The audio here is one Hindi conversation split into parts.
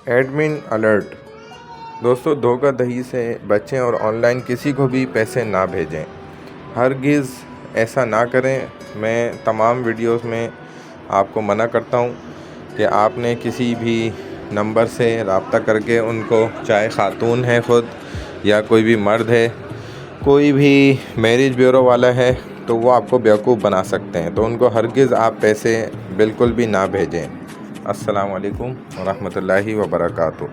Admin alert. दोस्तों, धोखाधड़ी से बचें और ऑनलाइन किसी को भी पैसे ना भेजें। हरगिज़ ऐसा ना करें। मैं तमाम वीडियोस में आपको मना करता हूं कि आपने किसी भी नंबर से रब्ता करके उनको, चाहे ख़ातून है ख़ुद या कोई भी मर्द है, कोई भी मैरिज ब्यूरो वाला है, तो वो आपको बेवकूफ़ बना सकते हैं। तो उनको हरगिज़ आप पैसे बिल्कुल भी ना भेजें। अस्सलाम वालेकुम वरहमतुल्लाहि वबरकातुहू।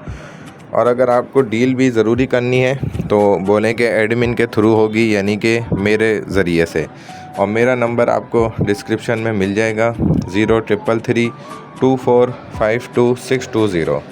और अगर आपको डील भी ज़रूरी करनी है तो बोलें कि एडमिन के थ्रू होगी, यानी कि मेरे ज़रिए से। और मेरा नंबर आपको डिस्क्रिप्शन में मिल जाएगा 03332452 620।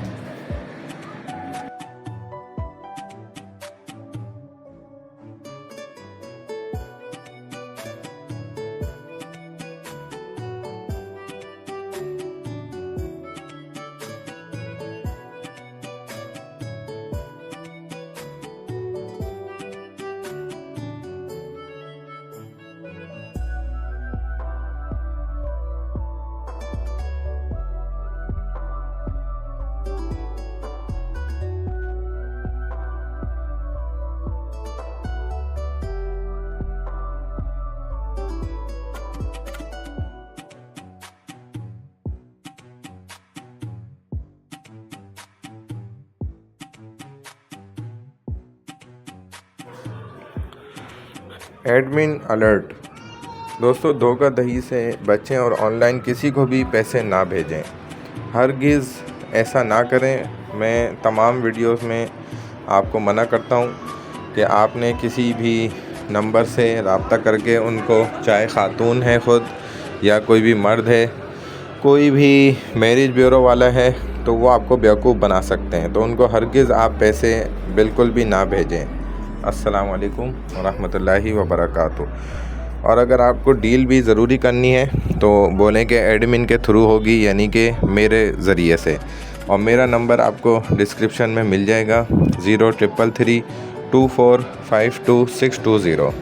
Admin alert. दोस्तों, धोखाधड़ी से बचें और ऑनलाइन किसी को भी पैसे ना भेजें। हरगिज़ ऐसा ना करें। मैं तमाम वीडियोस में आपको मना करता हूं कि आपने किसी भी नंबर से रब्ता करके उनको, चाहे ख़ातून है ख़ुद या कोई भी मर्द है, कोई भी मैरिज ब्यूरो वाला है, तो वो आपको बेवकूफ़ बना सकते हैं। तो उनको हरगिज़ आप पैसे बिल्कुल भी ना भेजें। अस्सलाम वालेकुम वरहमतुल्लाहि वबरकातुहू। और अगर आपको डील भी ज़रूरी करनी है तो बोलें कि एडमिन के थ्रू होगी, यानी कि मेरे ज़रिए से। और मेरा नंबर आपको डिस्क्रिप्शन में मिल जाएगा 03332452 620।